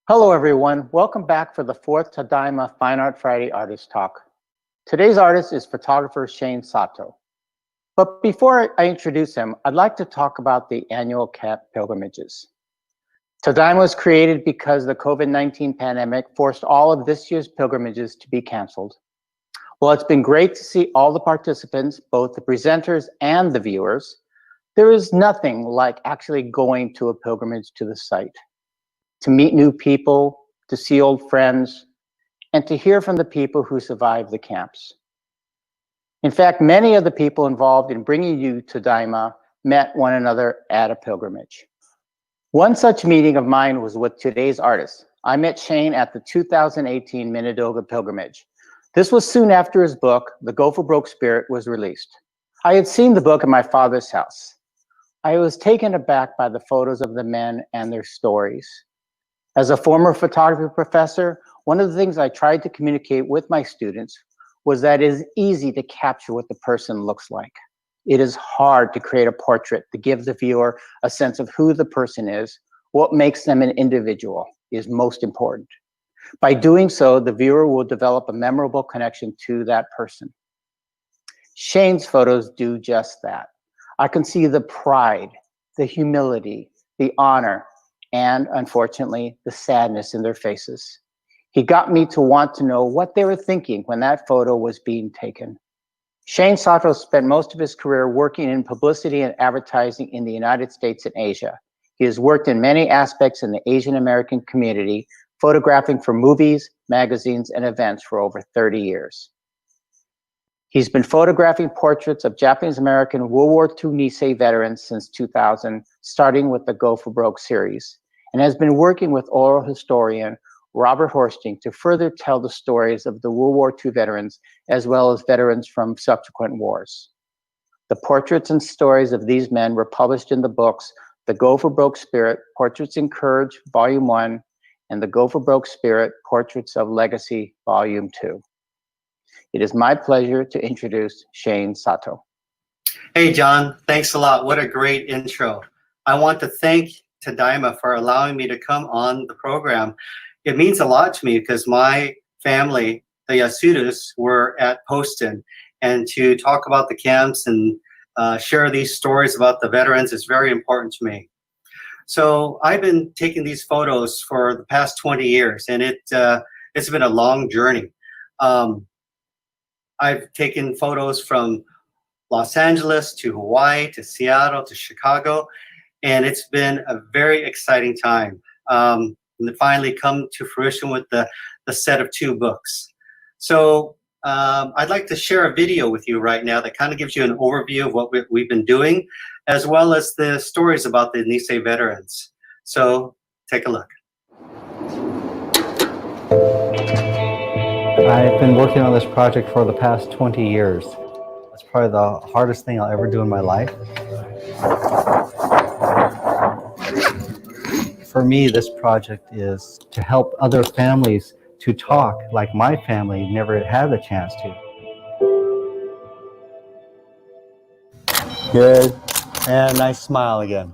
Hello everyone, welcome back for the fourth Tadaima Fine Art Friday Artist Talk. Today's artist is photographer Shane Sato. But before I introduce him, I'd like to talk about the annual camp pilgrimages. Tadaima was created because the COVID-19 pandemic forced all of this year's pilgrimages to be canceled. While it's been great to see all the participants, both the presenters and the viewers, there is nothing like actually going to a pilgrimage to the site. To meet new people, to see old friends, and to hear from the people who survived the camps. In fact, many of the people involved in bringing you to Tadaima met one another at a pilgrimage. One such meeting of mine was with today's artist. I met Shane at the 2018 Minidoga pilgrimage. This was soon after his book, The Go for Broke Spirit, was released. I had seen the book at my father's house. I was taken aback by the photos of the men and their stories. As a former photography professor, one of the things I tried to communicate with my students was that it is easy to capture what the person looks like. It is hard to create a portrait to give the viewer a sense of who the person is. What makes them an individual is most important. By doing so, the viewer will develop a memorable connection to that person. Shane's photos do just that. I can see the pride, the humility, the honor, and unfortunately, the sadness in their faces. He got me to want to know what they were thinking when that photo was being taken. Shane Sato spent most of his career working in publicity and advertising in the United States and Asia. He has worked in many aspects in the Asian American community, photographing for movies, magazines, and events for over 30 years. He's been photographing portraits of Japanese American World War II Nisei veterans since 2000, starting with the Go for Broke series, and has been working with oral historian Robert Horsting to further tell the stories of the World War II veterans, as well as veterans from subsequent wars. The portraits and stories of these men were published in the books The Go for Broke Spirit, Portraits in Courage, Volume 1, and The Go for Broke Spirit, Portraits of Legacy, Volume 2. It is my pleasure to introduce Shane Sato. Hey, John, thanks a lot. What a great intro. I want to thank Tadaima for allowing me to come on the program. It means a lot to me because my family, the Yasudis, were at Horsting, and to talk about the camps and share these stories about the veterans is very important to me. So I've been taking these photos for the past 20 years, and it's been a long journey. I've taken photos from Los Angeles to Hawaii to Seattle to Chicago, and it's been a very exciting time. And it finally come to fruition with the set of 2 books. So I'd like to share a video with you right now that kind of gives you an overview of what we've been doing, as well as the stories about the Nisei veterans. So take a look. I've been working on this project for the past 20 years. It's probably the hardest thing I'll ever do in my life. For me, this project is to help other families to talk like my family never had the chance to. Good. And nice smile again.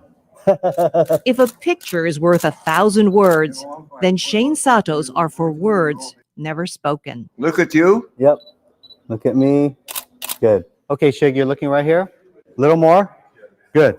If a picture is worth 1,000 words, then Shane Sato's are for words never spoken. Look at you. Yep. Look at me. Good. Okay, Shig, you're looking right here. A little more. Good.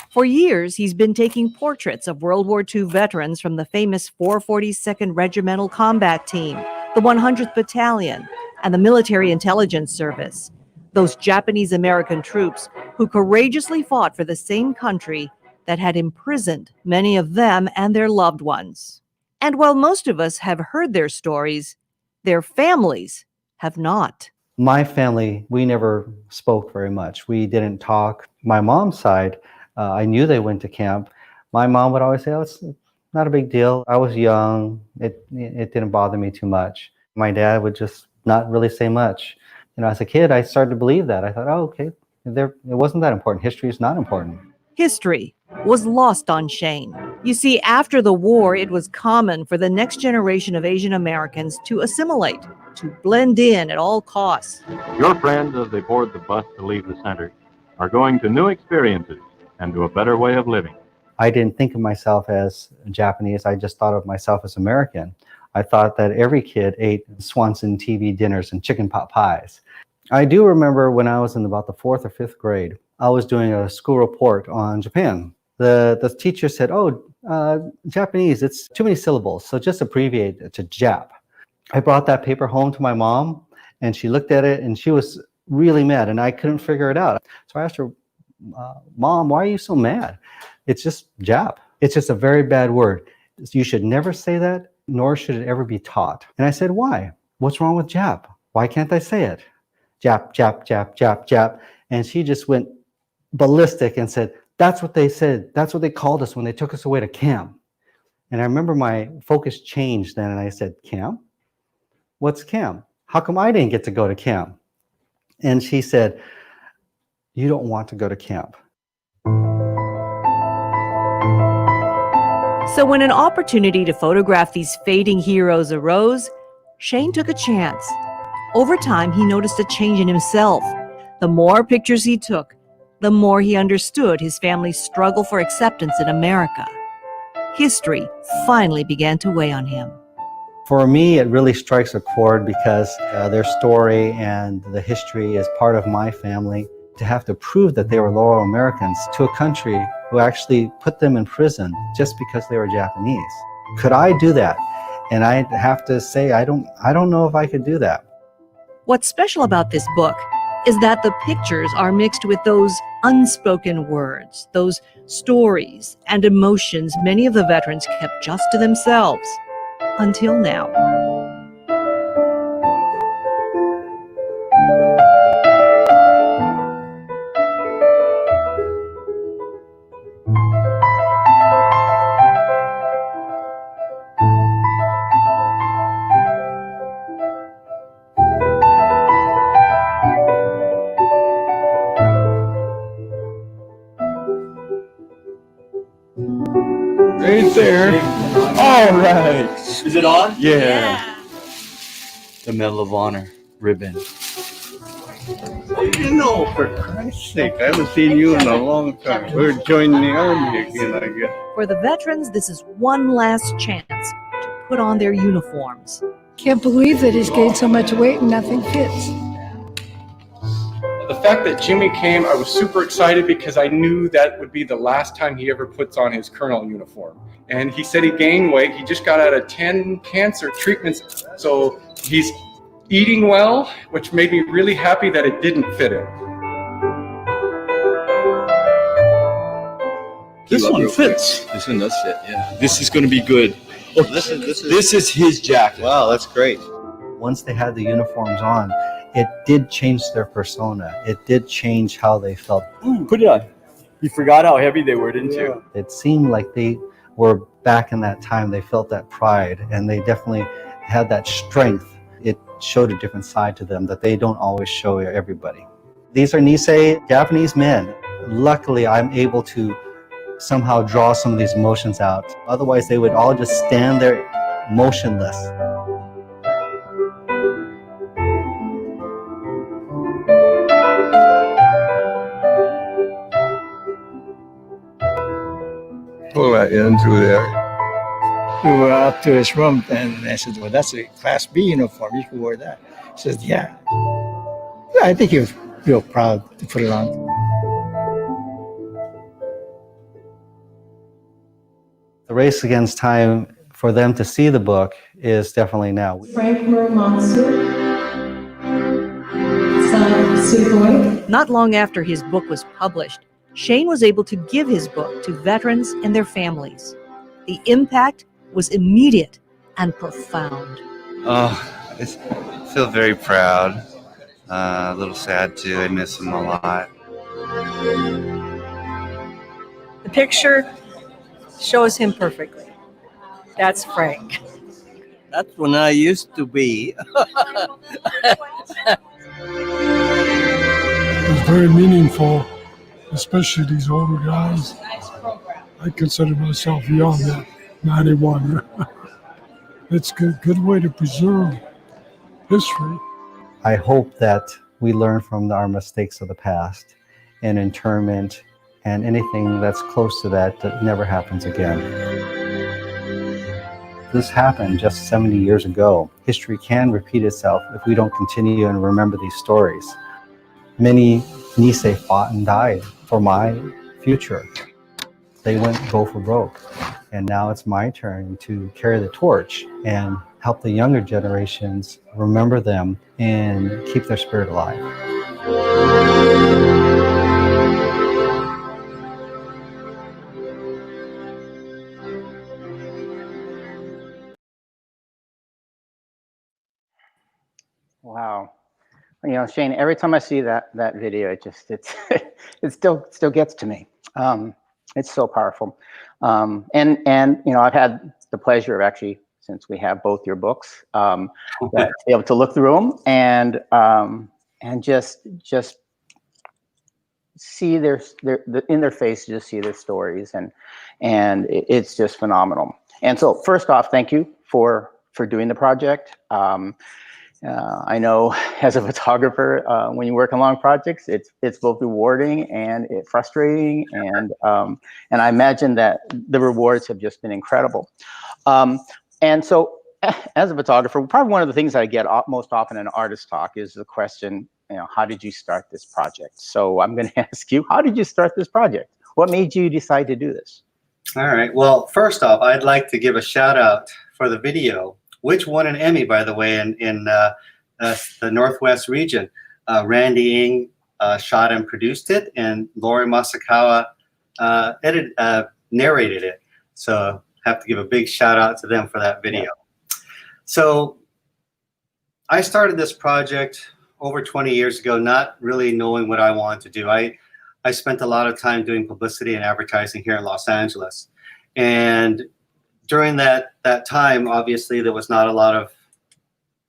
For years, he's been taking portraits of World War II veterans from the famous 442nd Regimental Combat Team, the 100th Battalion, and the Military Intelligence Service. Those Japanese American troops who courageously fought for the same country that had imprisoned many of them and their loved ones. And while most of us have heard their stories, their families have not. My family, we never spoke very much. We didn't talk. My mom's side, I knew they went to camp. My mom would always say, oh, it's not a big deal. I was young. It didn't bother me too much. My dad would just not really say much. You know, as a kid, I started to believe that. I thought, oh, okay, It wasn't that important. History is not important. History was lost on Shane. You see, after the war, it was common for the next generation of Asian Americans to assimilate, to blend in at all costs. Your friends, as they board the bus to leave the center, are going to new experiences and to a better way of living. I didn't think of myself as Japanese. I just thought of myself as American. I thought that every kid ate Swanson TV dinners and chicken pot pies. I do remember when I was in about the 4th or 5th grade, I was doing a school report on Japan. The teacher said, Japanese, it's too many syllables, so just abbreviate it to Jap. I brought that paper home to my mom, and she looked at it, and she was really mad, and I couldn't figure it out. So I asked her, Mom, why are you so mad? It's just Jap. It's just a very bad word. You should never say that, nor should it ever be taught. And I said, why? What's wrong with Jap? Why can't I say it? Jap, Jap, Jap, Jap, Jap. And she just went ballistic and said, that's what they said. That's what they called us when they took us away to camp. And I remember my focus changed then, and I said, camp? What's camp? How come I didn't get to go to camp? And she said, you don't want to go to camp. So when an opportunity to photograph these fading heroes arose, Shane took a chance. Over time, he noticed a change in himself. The more pictures he took, the more he understood his family's struggle for acceptance in America. History finally began to weigh on him. For me, it really strikes a chord because their story and the history is part of my family. To have to prove that they were loyal Americans to a country who actually put them in prison just because they were Japanese. Could I do that? And I have to say, I don't know if I could do that. What's special about this book is that the pictures are mixed with those unspoken words, those stories and emotions many of the veterans kept just to themselves until now. Right there. All right. Is it on? Yeah. The Medal of Honor ribbon. You know, for Christ's sake, I haven't seen you in a long time. We're joining the army again, I guess. For the veterans, this is one last chance to put on their uniforms. Can't believe that he's gained so much weight and nothing fits. The fact that Jimmy came, I was super excited because I knew that would be the last time he ever puts on his colonel uniform. And he said he gained weight. He just got out of 10 cancer treatments. So he's eating well, which made me really happy that it didn't fit him. This one fits. This one does fit, yeah. This is going to be good. Oh, this is his jacket. wow, that's great. Once they had the uniforms on, it did change their persona. It did change how they felt. Put it on. You forgot how heavy they were, didn't you? It seemed like they were back in that time. They felt that pride, and they definitely had that strength. It showed a different side to them that they don't always show everybody. These are Nisei, Japanese men. Luckily, I'm able to somehow draw some of these emotions out. Otherwise, they would all just stand there motionless. Pull that in through there. We were up to his room, and I said, well, that's a Class B uniform. You can wear that. He says, yeah. I think he was real proud to put it on. The race against time for them to see the book is definitely now. Frank Muromatsu, son of Sugoi. Not long after his book was published, Shane was able to give his book to veterans and their families. The impact was immediate and profound. Oh, I feel very proud. A little sad too. I miss him a lot. The picture shows him perfectly. That's Frank. That's when I used to be. was very meaningful, especially these older guys. I consider myself young at 91. It's a good way to preserve history. I hope that we learn from our mistakes of the past and internment and anything that's close to that never happens again. This happened just 70 years ago. History can repeat itself if we don't continue and remember these stories. Many Nisei fought and died for my future. They went go for broke. And now it's my turn to carry the torch and help the younger generations remember them and keep their spirit alive. Wow. You know, Shane, every time I see that video, it still gets to me. It's so powerful. And you know, I've had the pleasure of actually, since we have both your books, to be able to look through them and just see in their face, just see their stories, and it's just phenomenal. And so, first off, thank you for doing the project. I know as a photographer, when you work on long projects, it's both rewarding and frustrating, and I imagine that the rewards have just been incredible. And so, as a photographer, probably one of the things that I get most often in Artist Talk is the question, you know, how did you start this project? So I'm going to ask you, how did you start this project? What made you decide to do this? All right. Well, first off, I'd like to give a shout out for the video, which won an Emmy, by the way, in the Northwest region. Randy Ng shot and produced it, and Lori Masakawa narrated it. So have to give a big shout out to them for that video. Yeah. So I started this project over 20 years ago, not really knowing what I wanted to do. I spent a lot of time doing publicity and advertising here in Los Angeles. And during that time, obviously, there was not a lot of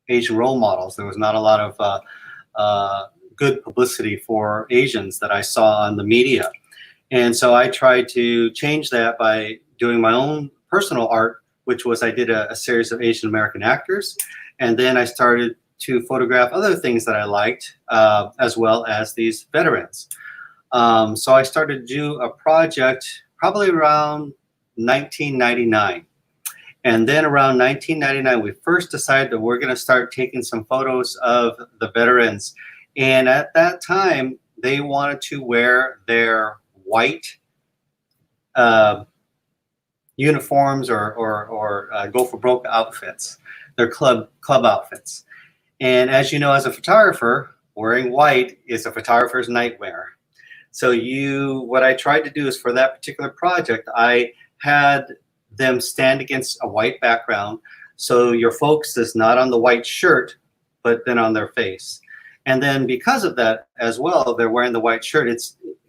Asian role models. There was not a lot of good publicity for Asians that I saw on the media. And so I tried to change that by doing my own personal art, which was I did a series of Asian American actors. And then I started to photograph other things that I liked, as well as these veterans. So I started to do a project probably around 1999. And then around 1999, we first decided that we're going to start taking some photos of the veterans. And at that time, they wanted to wear their white uniforms or go for broke outfits, their club outfits. And as you know, as a photographer, wearing white is a photographer's nightmare. So what I tried to do is for that particular project, I had them stand against a white background. So your focus is not on the white shirt, but then on their face. And then because of that as well, they're wearing the white shirt.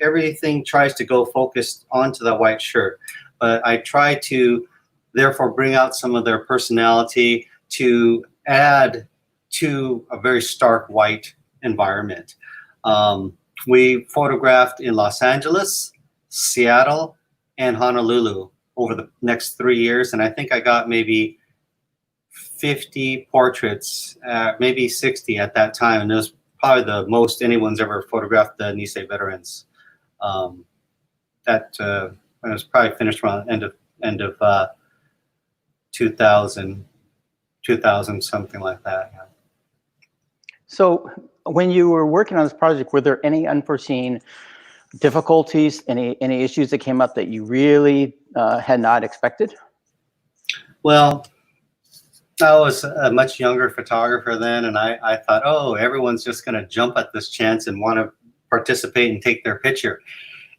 Everything tries to go focused onto the white shirt. But I try to therefore bring out some of their personality to add to a very stark white environment. We photographed in Los Angeles, Seattle, and Honolulu over the next 3 years. And I think I got maybe 50 portraits, maybe 60 at that time. And it was probably the most anyone's ever photographed the Nisei veterans. It was probably finished around end of 2000, something like that. Yeah. So when you were working on this project, were there any unforeseen difficulties, any issues that came up that you really had not expected? Well, I was a much younger photographer then, and I thought, oh, everyone's just going to jump at this chance and want to participate and take their picture.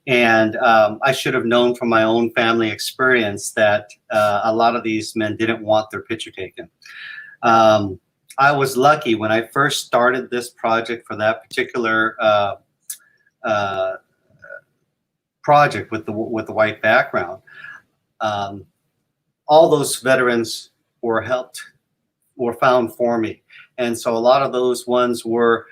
And I should have known from my own family experience that a lot of these men didn't want their picture taken. I was lucky when I first started this project for that particular project with the white background. All those veterans were found for me. And so a lot of those ones were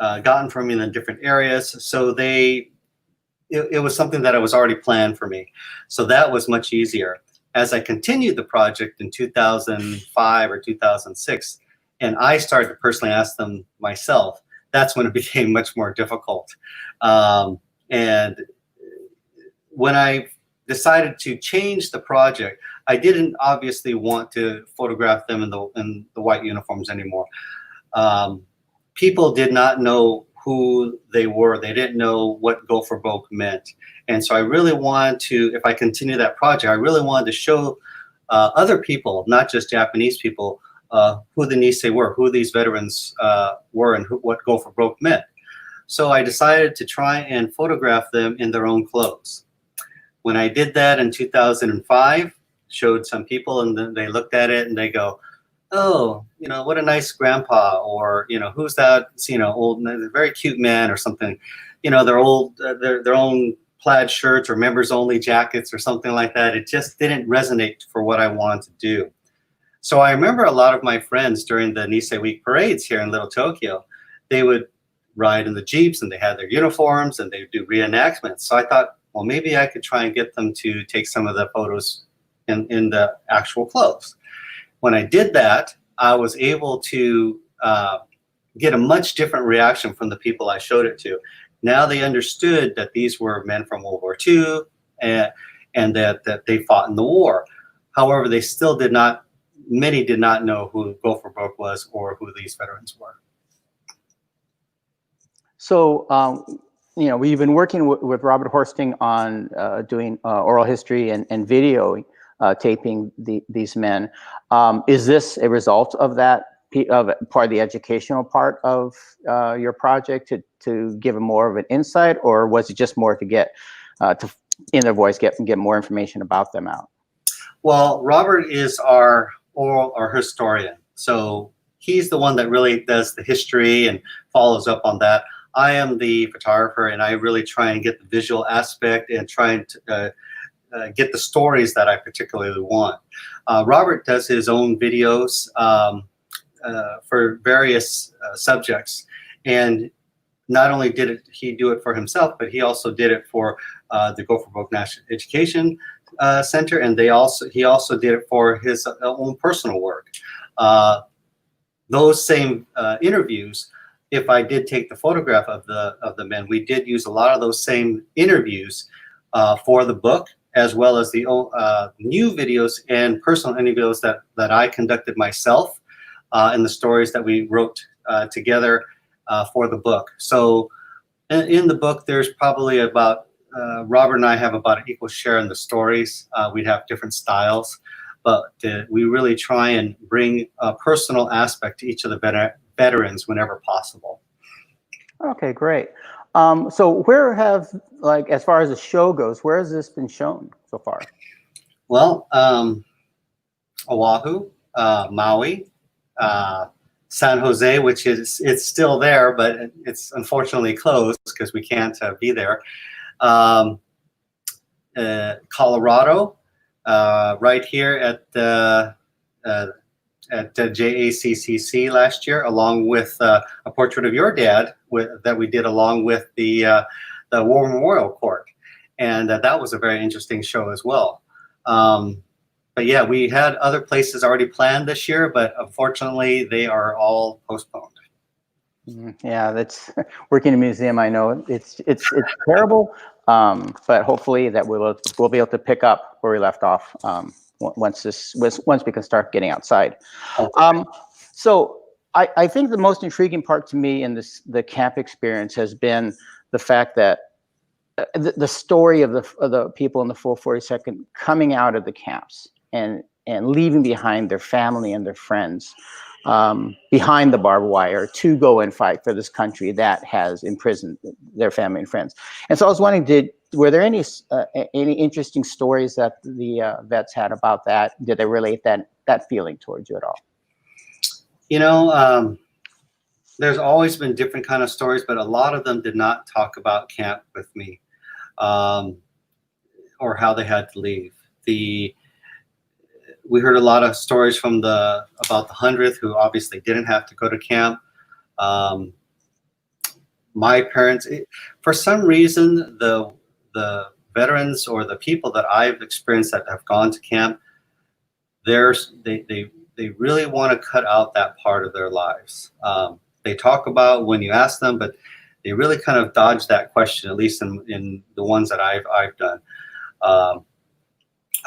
gotten from me in different areas. So it was something that was already planned for me. So that was much easier. As I continued the project in 2005 or 2006, and I started to personally ask them myself, that's when it became much more difficult. And when I decided to change the project, I didn't obviously want to photograph them in the white uniforms anymore. People did not know who they were. They didn't know what Go for Broke meant. And so I really wanted to, if I continue that project, I really wanted to show other people, not just Japanese people, who the Nisei were, who these veterans were, and what Go for Broke meant. So I decided to try and photograph them in their own clothes. When I did that in 2005, showed some people, and then they looked at it and they go, oh, you know, what a nice grandpa, or, you know, who's that, you know, old, very cute man or something, you know, their old, their own plaid shirts or members only jackets or something like that. It just didn't resonate for what I wanted to do. So I remember a lot of my friends during the Nisei Week parades here in Little Tokyo, they would ride in the Jeeps and they had their uniforms and they would do reenactments. So I thought, well, maybe I could try and get them to take some of the photos in the actual clothes. When I did that, I was able to get a much different reaction from the people I showed it to. Now they understood that these were men from World War II and that they fought in the war. However, they still did not, many did not know who Go for Broke was or who these veterans were. So, you know, we've been working with Robert Horsting on doing oral history and video taping these men. Is this a result of that, of part of the educational part of your project to give them more of an insight, or was it just more to get in their voice, get more information about them out? Well, Robert is our historian, so he's the one that really does the history and follows up on that. I am the photographer, and I really try and get the visual aspect and try and get the stories that I particularly want. Robert does his own videos for various subjects, and not only did he do it for himself, but he also did it for the Go for Broke National Education Center, and he also did it for his own personal work. Those same interviews, if I did take the photograph of the men, we did use a lot of those same interviews for the book, as well as the new videos and personal interviews that I conducted myself, and the stories that we wrote together for the book. So in the book, there's probably about, Robert and I have about an equal share in the stories. We'd have different styles, but we really try and bring a personal aspect to each of the veterans whenever possible. Okay, great. So where have, like, as far as the show goes, where has this been shown so far? Well, Oahu, Maui, San Jose, which it's still there, but it's unfortunately closed because we can't be there. Colorado, right here at JACCC last year, along with a portrait of your dad that we did along with the War Memorial Court, and that was a very interesting show as well. But yeah, we had other places already planned this year, but unfortunately they are all postponed. Yeah, that's working in a museum. I know it's terrible, but hopefully that we'll be able to pick up where we left off once we can start getting outside. So I think the most intriguing part to me in the camp experience has been the fact that the story of the people in the 442nd coming out of the camps and leaving behind their family and their friends behind the barbed wire to go and fight for this country that has imprisoned their family and friends. And so I was wondering, were there any interesting stories that the vets had about that? Did they relate that feeling towards you at all? You know, there's always been different kind of stories, but a lot of them did not talk about camp with me, or how they had to leave. We heard a lot of stories from about the 100th, who obviously didn't have to go to camp. my parents. For some reason, the veterans or the people that I've experienced that have gone to camp, they really want to cut out that part of their lives. They talk about when you ask them, but they really kind of dodge that question, at least in the ones that I've done.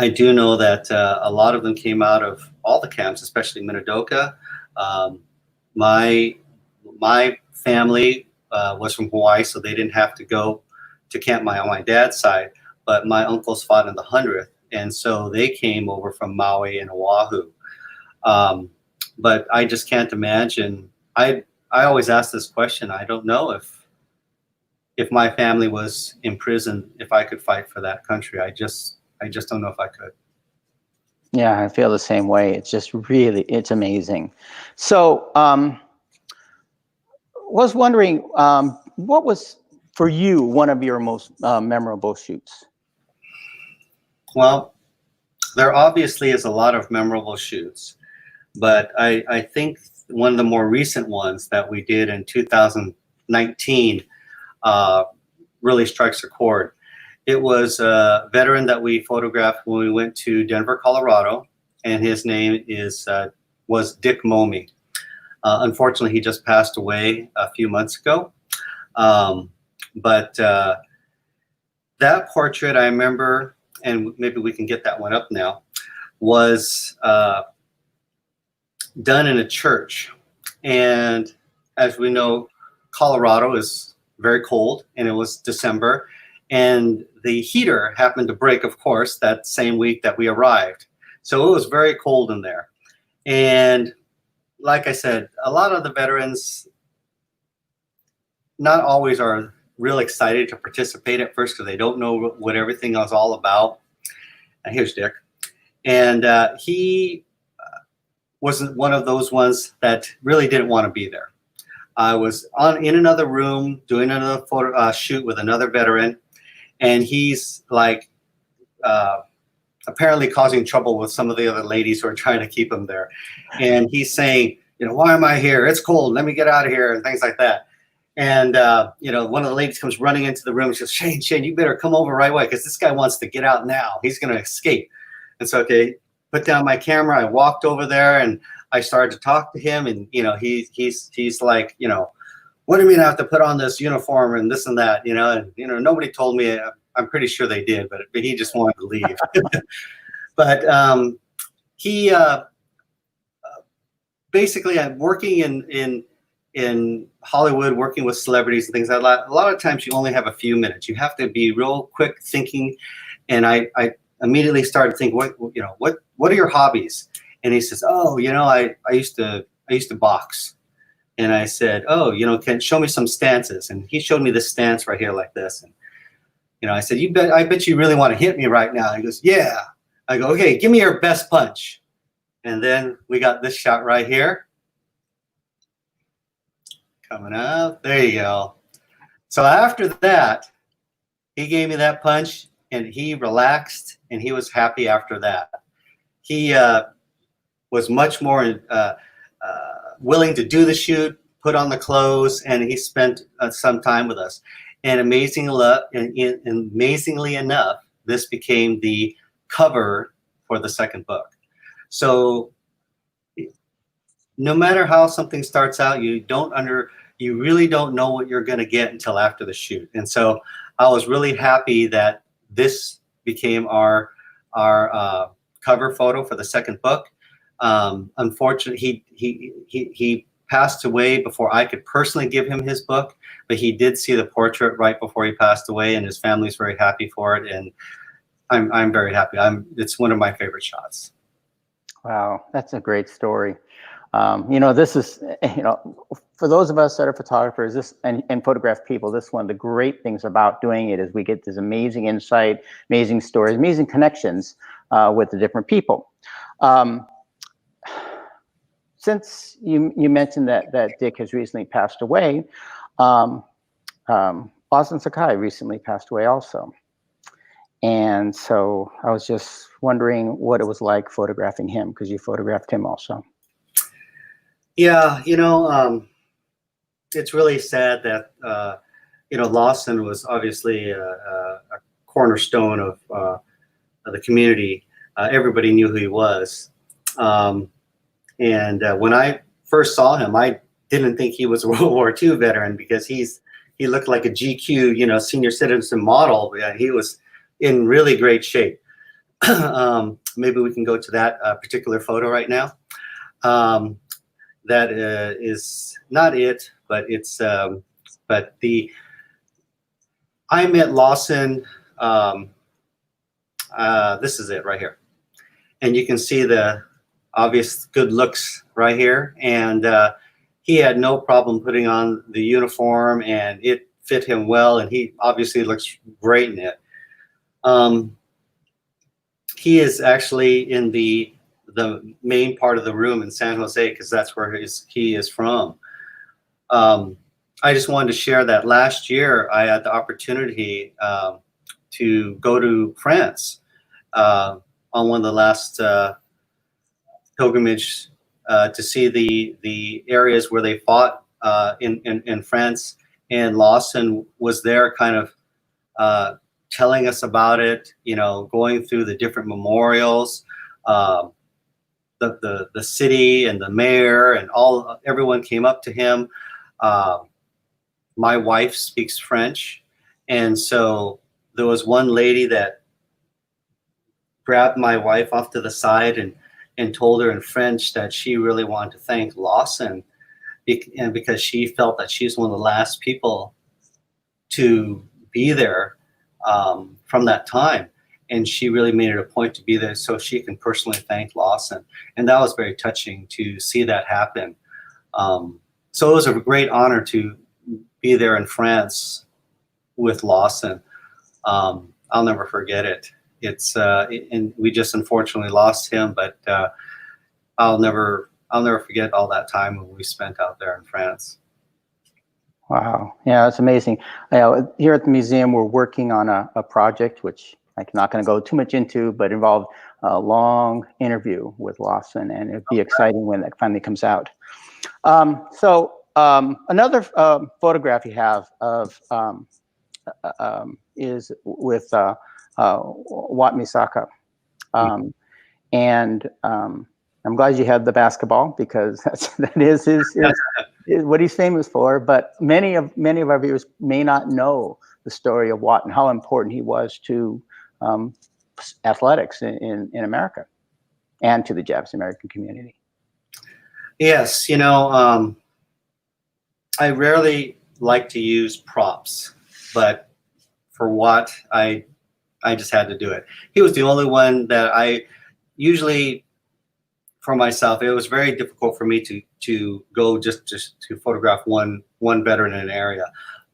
I do know that a lot of them came out of all the camps, especially Minidoka. My family was from Hawaii, so they didn't have to go to camp on my dad's side, but my uncles fought in the 100th, and so they came over from Maui and Oahu. But I just can't imagine. I always ask this question. I don't know if my family was in prison, if I could fight for that country. I just don't know if I could. Yeah, I feel the same way. It's just really, it's amazing. So, was wondering, what was for you one of your most memorable shoots? Well, there obviously is a lot of memorable shoots, but I think one of the more recent ones that we did in 2019 really strikes a chord. It was a veteran that we photographed when we went to Denver, Colorado, and his name was Dick Momey. Unfortunately, he just passed away a few months ago. But that portrait, I remember, and maybe we can get that one up now, was done in a church. And as we know, Colorado is very cold, and it was December. And the heater happened to break, of course, that same week that we arrived. So it was very cold in there. And like I said, a lot of the veterans not always are real excited to participate at first because they don't know what everything is all about. And here's Dick. And he wasn't one of those ones that really didn't want to be there. I was in another room doing another photo shoot with another veteran, and he's like apparently causing trouble with some of the other ladies who are trying to keep him there. And he's saying, why am I here? It's cold. Let me get out of here, and things like that. And one of the ladies comes running into the room and says, Shane, you better come over right away because this guy wants to get out now. He's going to escape. And so, okay, put down my camera. I walked over there and I started to talk to him, and he's like, what do you mean I have to put on this uniform and this and that, and nobody told me. I'm pretty sure they did, but he just wanted to leave. But he basically, I'm working in Hollywood, working with celebrities and things like that. A lot of times you only have a few minutes. You have to be real quick thinking. And I immediately started thinking, what are your hobbies? And he says, oh, I used to box. And I said, oh, can show me some stances. And he showed me this stance right here like this. And, I said, I bet you really want to hit me right now. He goes, yeah. I go, okay, give me your best punch. And then we got this shot right here. Coming up, there you go. So after that, he gave me that punch and he relaxed and he was happy after that. He was much more willing to do the shoot, put on the clothes, and he spent some time with us. And amazingly enough, this became the cover for the second book. So no matter how something starts out, you really don't know what you're going to get until after the shoot. And so I was really happy that this became our cover photo for the second book. Unfortunately, he passed away before I could personally give him his book, but he did see the portrait right before he passed away, and his family's very happy for it. And I'm very happy. It's one of my favorite shots. Wow, that's a great story. This is, for those of us that are photographers and photograph people, this is one of the great things about doing it is we get this amazing insight, amazing stories, amazing connections with the different people. Since you mentioned that Dick has recently passed away, Boston Sakai recently passed away also. And so I was just wondering what it was like photographing him, because you photographed him also. Yeah, it's really sad that Lawson was obviously a cornerstone of the community. Everybody knew who he was, and when I first saw him, I didn't think he was a World War II veteran because he looked like a GQ, senior citizen model. Yeah, he was in really great shape. Maybe we can go to that particular photo right now. That is not it, but it's I met Lawson. This is it right here, and you can see the obvious good looks right here, and he had no problem putting on the uniform, and it fit him well, and he obviously looks great in it. He is actually in the main part of the room in San Jose because that's where he is from. I just wanted to share that last year I had the opportunity to go to France on one of the last pilgrimage to see the areas where they fought in France, and Lawson was there kind of telling us about it, going through the different memorials, the city and the mayor and everyone came up to him. My wife speaks French, and so there was one lady that grabbed my wife off to the side and told her in French that she really wanted to thank Lawson, and because she felt that she's one of the last people to be there from that time. And she really made it a point to be there so she can personally thank Lawson. And that was very touching to see that happen. So it was a great honor to be there in France with Lawson. I'll never forget it. And we just unfortunately lost him, but I'll never forget all that time when we spent out there in France. Wow. Yeah, that's amazing. Here at the museum, we're working on a project, which I'm not going to go too much into, but involved a long interview with Lawson, and it'd be exciting when that finally comes out. Another photograph you have of is with Wat Misaka. And I'm glad you had the basketball because that is what he's famous for. But many of our viewers may not know the story of Wat and how important he was to athletics in America and to the Japanese American community. Yes, I rarely like to use props, but for Wat, I just had to do it. He was the only one that I usually, for myself, it was very difficult for me to go just to photograph one veteran in an area.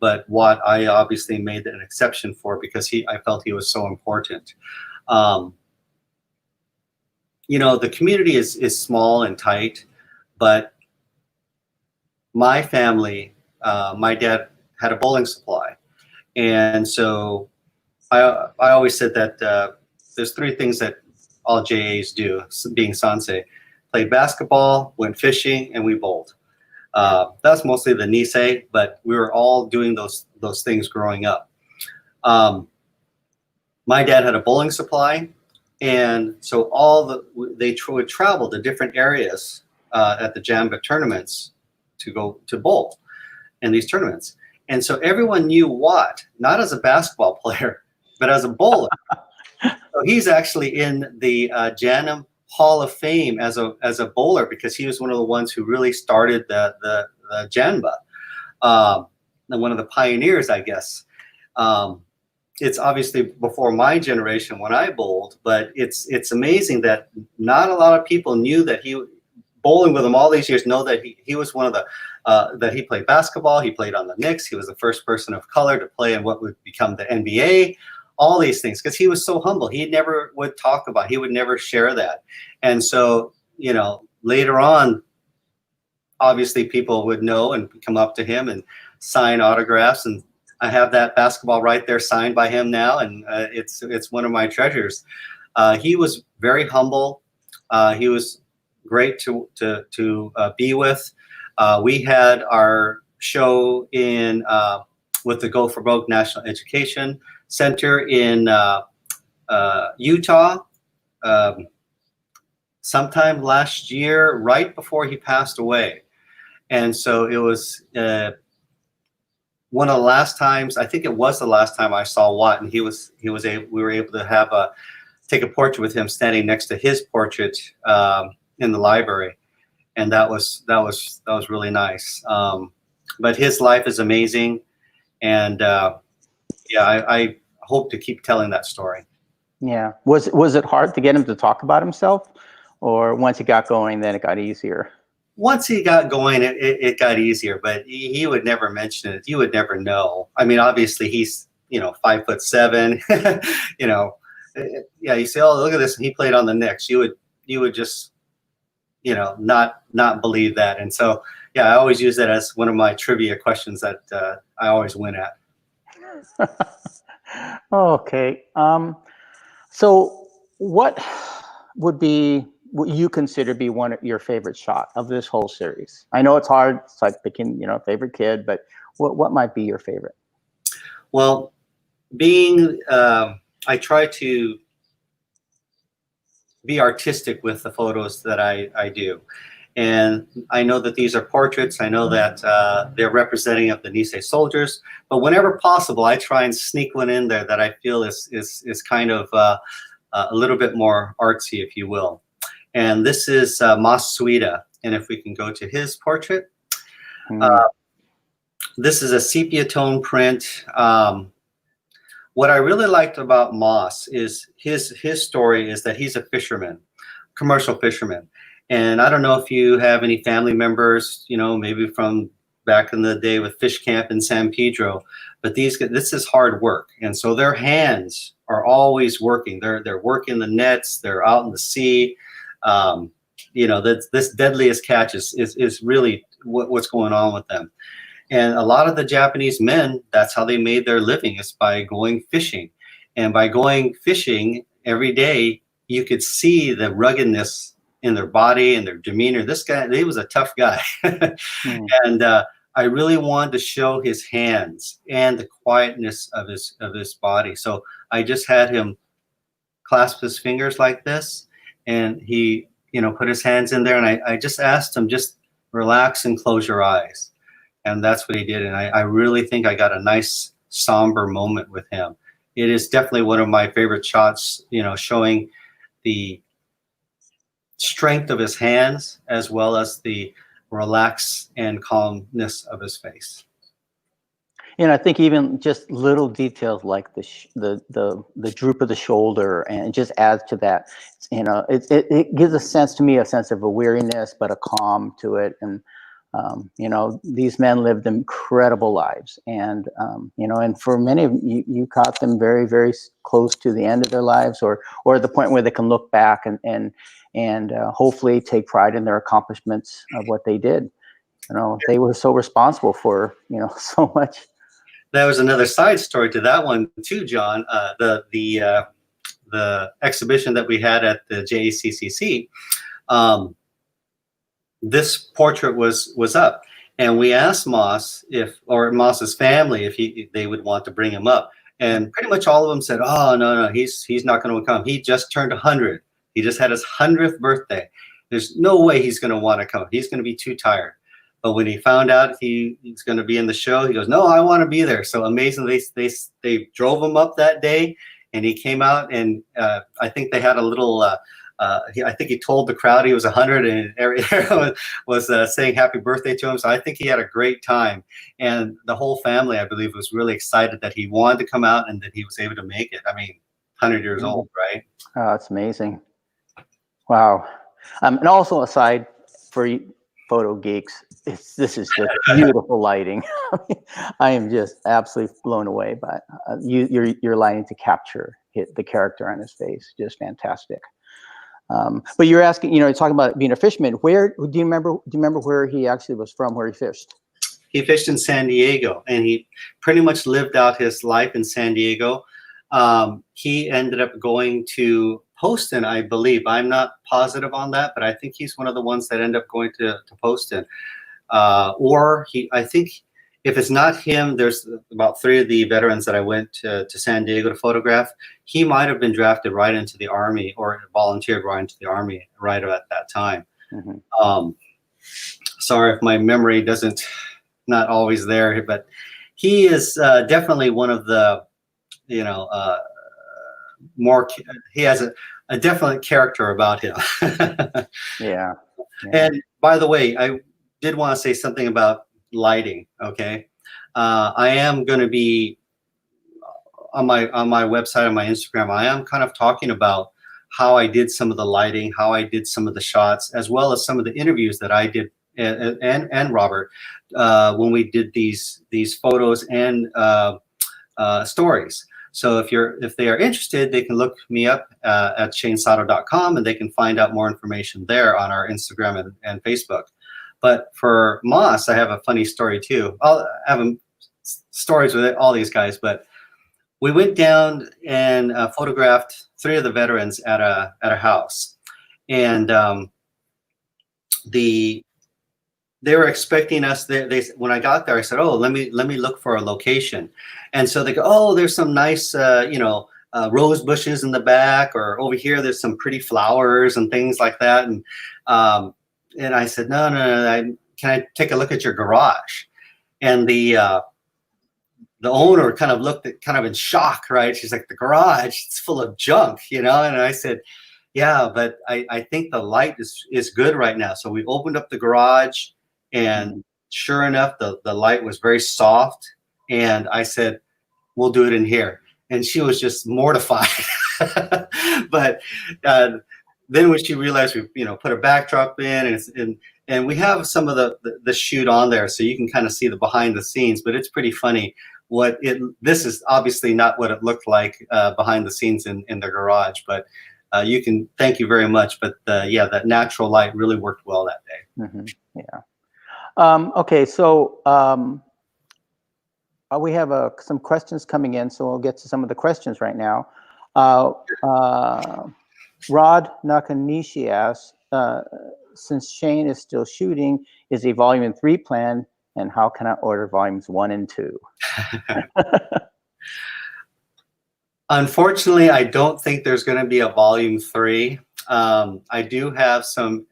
But Wat, I obviously made an exception for because I felt he was so important. The community is small and tight, but my family, my dad had a bowling supply. And so I always said that there's three things that all JAs do, being Sansei: played basketball, went fishing, and we bowled. That's mostly the Nisei, but we were all doing those things growing up. My dad had a bowling supply, and so they would travel to different areas at the Jamba tournaments to go to bowl in these tournaments. And so everyone knew Wat, not as a basketball player, but as a bowler. So he's actually in the Janum Hall of Fame as a bowler because he was one of the ones who really started the Janba, and one of the pioneers, I guess. It's obviously before my generation when I bowled, but it's amazing that not a lot of people knew that bowling with him all these years, know that he was one of the that he played basketball. He played on the Knicks. He was the first person of color to play in what would become the NBA. All these things, because he was so humble. He never would talk about. He would never share that. And so, later on, obviously people would know and come up to him and sign autographs. And I have that basketball right there signed by him now, and it's one of my treasures. He was very humble. He was great to be with. We had our show in with the Go for Broke National Education Center in Utah sometime last year, right before he passed away. And so it was one of the last times, I think it was the last time I saw Watt, and we were able to take a portrait with him standing next to his portrait in the library. And that was really nice. But his life is amazing. And I hope to keep telling that story. Yeah. Was it hard to get him to talk about himself, or once he got going, then it got easier? Once he got going, it got easier, but he would never mention it. You would never know. I mean, obviously he's, 5'7", you say, oh, look at this. And he played on the Knicks. You would just, not believe that. And so, yeah, I always use that as one of my trivia questions that I always win at. Okay. So what would be what you consider be one of your favorite shot of this whole series? I know it's hard. It's like picking, favorite kid, but what might be your favorite? Well, I try to be artistic with the photos that I do. And I know that these are portraits. I know that they're representing of the Nisei soldiers, but whenever possible, I try and sneak one in there that I feel is kind of a little bit more artsy, if you will. And this is Mas Suida. And if we can go to his portrait, this is a sepia tone print. What I really liked about Mas is his story is that he's a fisherman, commercial fisherman. And I don't know if you have any family members, maybe from back in the day with fish camp in San Pedro, but this is hard work. And so their hands are always working. They're working the nets, they're out in the sea. This deadliest catch is really what's going on with them. And a lot of the Japanese men, that's how they made their living, is by going fishing. And by going fishing every day, you could see the ruggedness in their body and their demeanor. This guy, he was a tough guy. And I really wanted to show his hands and the quietness of his body. So I just had him clasp his fingers like this, and he, put his hands in there, and I just asked him, just relax and close your eyes. And that's what he did. And I really think I got a nice somber moment with him. It is definitely one of my favorite shots, showing the strength of his hands as well as the relax and calmness of his face. I think even just little details like the droop of the shoulder, and it just adds to that. It gives a sense of a weariness, but a calm to it. And these men lived incredible lives, and and for many of you caught them very, very close to the end of their lives, or at the point where they can look back and hopefully take pride in their accomplishments of what they did. They were so responsible for so much. There was another side story to that one too, John. The exhibition that we had at the JACCC. This portrait was up, and we asked Moss's family if they would want to bring him up, and pretty much all of them said, "Oh no, he's not going to come. He just turned 100. He just had his 100th birthday. There's no way he's going to want to come. He's going to be too tired." But when he found out he's going to be in the show, he goes, "No, I want to be there." So amazingly, they drove him up that day, and he came out, and I think they had a little. I think he told the crowd he was 100, and everyone was saying happy birthday to him. So I think he had a great time. And the whole family, I believe, was really excited that he wanted to come out and that he was able to make it. I mean, 100 years old, right? Oh, that's amazing. Wow. And also aside, for you photo geeks, this is just beautiful lighting. I am just absolutely blown away by your lighting to capture the character on his face. Just fantastic. But you're asking, you're talking about being a fisherman. Where do you remember where he actually was from? Where he fished? He fished in San Diego, and he pretty much lived out his life in San Diego. He ended up going to Poston, I believe. I'm not positive on that, but I think he's one of the ones that ended up going to Poston. I think if it's not him, there's about 3 of the veterans that I went to San Diego to photograph. He might have been drafted right into the Army or volunteered right into the Army right at that time. Sorry if my memory not always there, but he is definitely one of the, he has a definite character about him. Yeah. And by the way, I did want to say something about lighting. Okay. I am going to be on my website, on my Instagram, I am kind of talking about how I did some of the lighting, how I did some of the shots, as well as some of the interviews that I did, and Robert, when we did these photos and stories. So if they are interested, they can look me up at shanesato.com, and they can find out more information there on our Instagram and Facebook. But for Moss, I have a funny story too. I'll have stories with all these guys, but we went down and photographed 3 of the veterans at a house, and they were expecting us. When I got there, I said, "Oh, let me look for a location," and so they go, "Oh, there's some nice rose bushes in the back, or over here there's some pretty flowers and things like that." And I said, "No, can I take a look at your garage?" And the owner kind of looked kind of in shock, right? She's like, "The garage, it's full of junk, And I said, "Yeah, but I think the light is good right now." So we opened up the garage, and sure enough, the light was very soft. And I said, "We'll do it in here." And she was just mortified. But then when she realized we put a backdrop in, and we have some of the shoot on there, so you can kind of see the behind the scenes. But it's pretty funny. This is obviously not what it looked like behind the scenes in the garage, but thank you very much. But yeah, that natural light really worked well that day. Yeah. Okay, so we have some questions coming in, so we'll get to some of the questions right now. Rod Nakanishi asks, since Shane is still shooting, is a volume 3 planned, and how can I order volumes 1 and 2? Unfortunately, I don't think there's going to be a volume 3. I do have some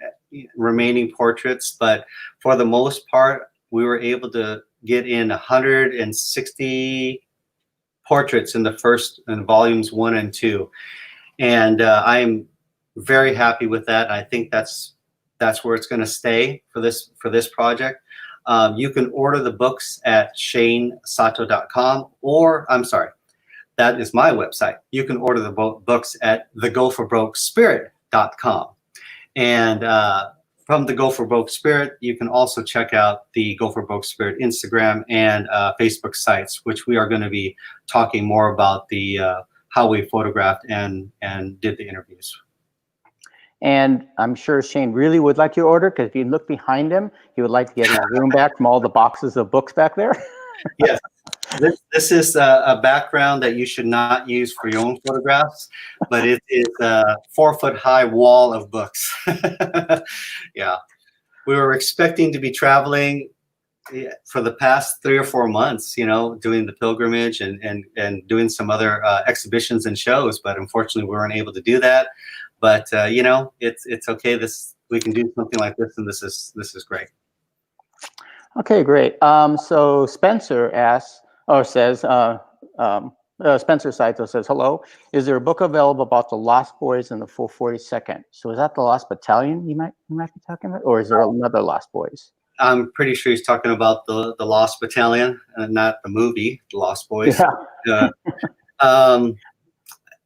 remaining portraits, but for the most part, we were able to get in 160 portraits in volumes 1 and 2. And I'm very happy with that. I think that's where it's going to stay for this project. You can order the books at shanesato.com, or I'm sorry, that is my website. You can order the books at thegofforbrokespirit.com. And from the Go for Broke Spirit, you can also check out the Go for Broke Spirit Instagram and Facebook sites, which we are going to be talking more about how we photographed and did the interviews. And I'm sure Shane really would like your order, because if you look behind him, he would like to get his room back from all the boxes of books back there. Yes. This is a background that you should not use for your own photographs, but it is a 4-foot-high wall of books. Yeah. We were expecting to be traveling for the past 3 or 4 months, doing the pilgrimage and doing some other exhibitions and shows, but unfortunately we weren't able to do that. But it's okay. We can do something like this, and this is great. Okay, great. So Spencer says, Spencer Saito says, hello. Is there a book available about the Lost Boys in the 442nd? So is that the Lost Battalion you might be talking about, or is there another Lost Boys? I'm pretty sure he's talking about the Lost Battalion, not the movie, The Lost Boys. Yeah.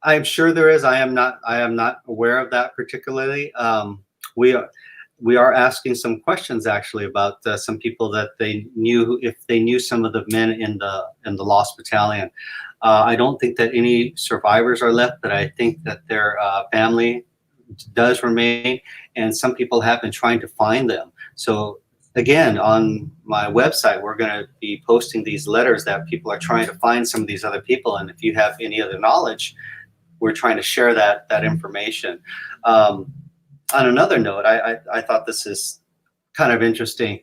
I'm sure there is. I am not aware of that particularly. We are asking some questions actually about some people that they knew, if they knew some of the men in the Lost Battalion. I don't think that any survivors are left, but I think that their family does remain, and some people have been trying to find them. So again, on my website, we're going to be posting these letters that people are trying to find some of these other people, and if you have any other knowledge, we're trying to share that information. On another note, I thought this is kind of interesting.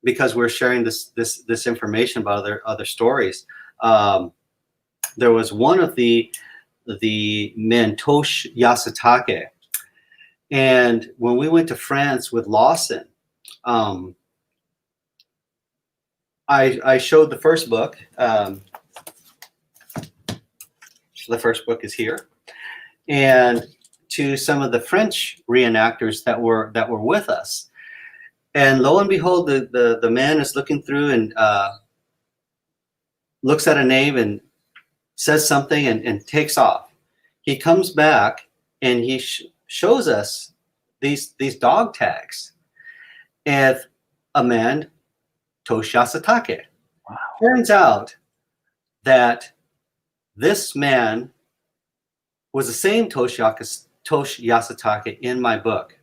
because we're sharing this information about other stories. There was one of the men, Tosh Yasutake, and when we went to France with Lawson, I showed the first book. The first book is here, and to some of the French reenactors that were with us, and lo and behold, the man is looking through and looks at a name and says something and takes off. He comes back and he shows us these dog tags, and a man, Toshi Yasutake. Wow. Turns out that this man was the same Toshi Yasutake in my book.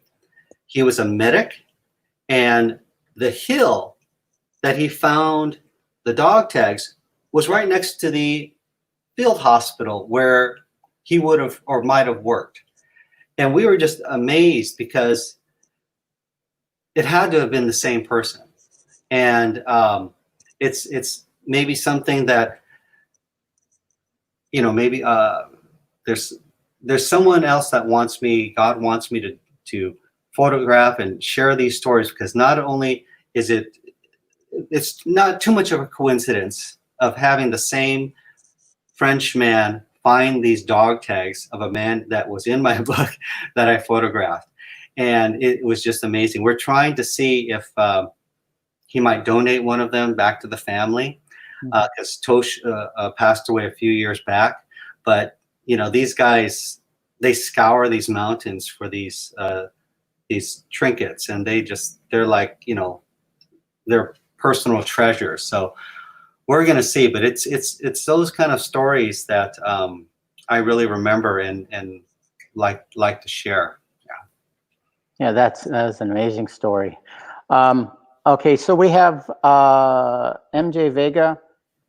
He was a medic, and the hill that he found the dog tags was right next to the field hospital where he would have or might have worked. And we were just amazed because it had to have been the same person. And it's maybe something that, you know, maybe there's someone else that God wants me to photograph and share these stories, because not only is it's not too much of a coincidence of having the same French man find these dog tags of a man that was in my book that I photographed. And it was just amazing. We're trying to see if he might donate one of them back to the family, because Tosh passed away a few years back. But, you know, these guys, they scour these mountains for these trinkets, and they're like, you know, they're personal treasures. So we're going to see, but it's those kind of stories that I really remember and like to share. Yeah, that's an amazing story. Okay, so we have MJ Vega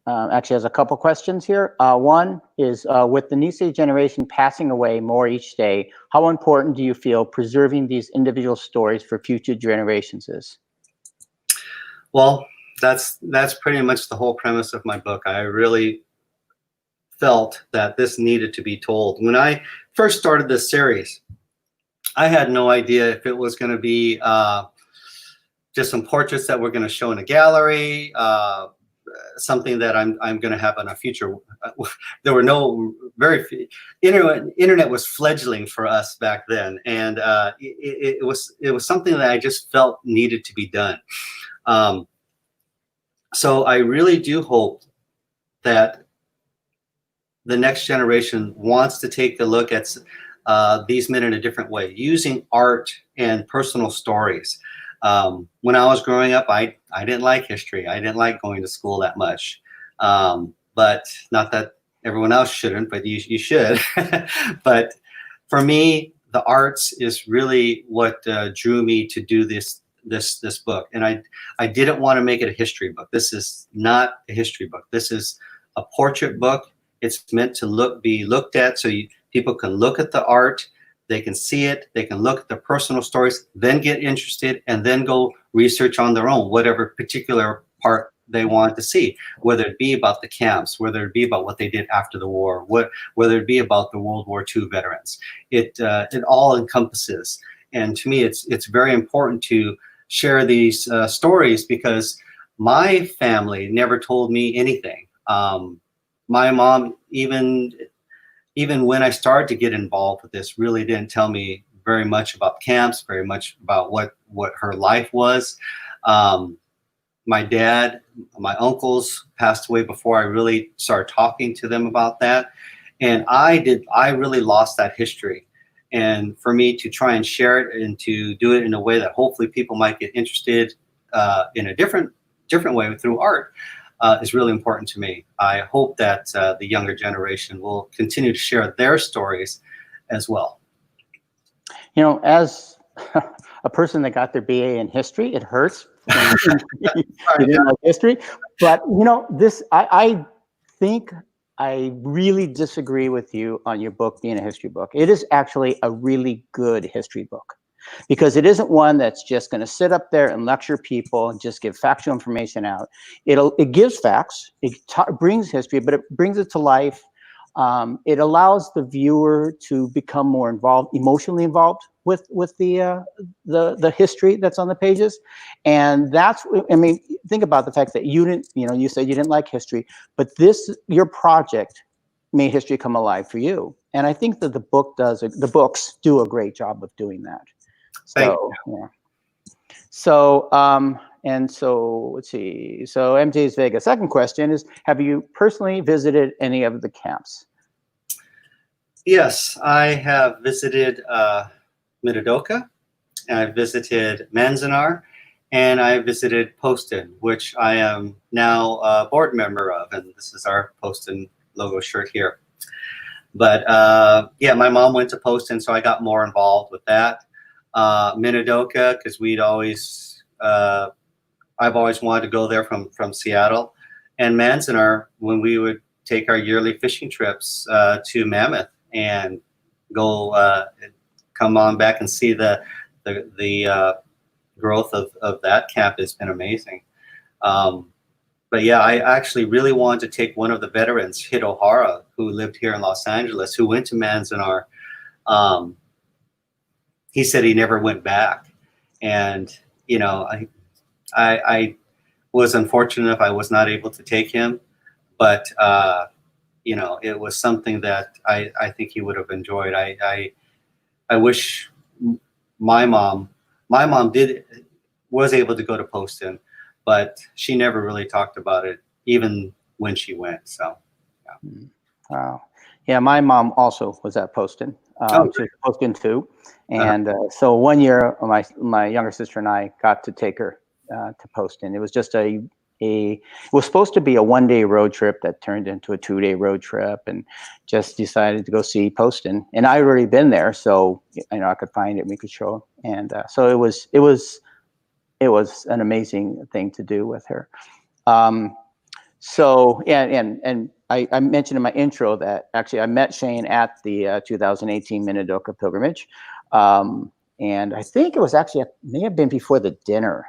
actually has a couple questions here. One is, with the Nisei generation passing away more each day, how important do you feel preserving these individual stories for future generations is? Well, that's pretty much the whole premise of my book. I really felt that this needed to be told. When I first started this series, I had no idea if it was going to be just some portraits that we're going to show in a gallery, something that I'm going to have in a future. There were very few. Internet was fledgling for us back then, and it was something that I just felt needed to be done. So I really do hope that the next generation wants to take a look at these men in a different way, using art and personal stories. When I was growing up, I didn't like history. I didn't like going to school that much. But not that everyone else shouldn't, but you should. But for me, the arts is really what drew me to do this book. And I didn't want to make it a history book. This is not a history book. This is a portrait book. It's meant to be looked at so people can look at the art, they can see it, they can look at the personal stories, then get interested, and then go research on their own, whatever particular part they want to see, whether it be about the camps, whether it be about what they did after the war, whether it be about the World War II veterans. It all encompasses. And to me, it's very important to share these stories, because my family never told me anything. My mom, even when I started to get involved with this, really didn't tell me very much about camps, very much about what her life was. My dad, my uncles passed away before I really started talking to them about that. And I really lost that history. And for me to try and share it and to do it in a way that hopefully people might get interested in a different way through art is really important to me. I hope that the younger generation will continue to share their stories as well. You know, as a person that got their BA in history, it hurts. You didn't like history, but you know, I think I really disagree with you on your book being a history book. It is actually a really good history book. because it isn't one that's just going to sit up there and lecture people and just give factual information out. It gives facts, it brings history, but it brings it to life. It allows the viewer to become more involved, emotionally involved with the history that's on the pages. And that's, I mean, think about the fact that you didn't, you said you didn't like history, but your project made history come alive for you. And I think that the books do a great job of doing that. So, yeah. So, and so let's see. So MJ's Vega. Second question is, have you personally visited any of the camps? Yes, I have visited Minidoka, and I visited Manzanar, and I visited Poston, which I am now a board member of, and this is our Poston logo shirt here. But yeah, my mom went to Poston, so I got more involved with that. Minidoka, because I've always wanted to go there from Seattle, and Manzanar, when we would take our yearly fishing trips to Mammoth and go come on back and see the growth of that camp has been amazing. But yeah, I actually really wanted to take one of the veterans, Hirohara, who lived here in Los Angeles, who went to Manzanar. He said he never went back, and I was unfortunate if I was not able to take him, but it was something that I think he would have enjoyed. I wish my mom was able to go to Poston, but she never really talked about it, even when she went. So, yeah. Wow. Yeah, my mom also was at Poston. She was at Poston too, and so one year, my younger sister and I got to take her to Poston. It was just it was supposed to be a one-day road trip that turned into a two-day road trip, and just decided to go see Poston. And I'd already been there, so I could find it and we could show. And so it was an amazing thing to do with her. So yeah, and I mentioned in my intro that actually I met Shane at the 2018 Minidoka pilgrimage, and I think it was actually may have been before the dinner,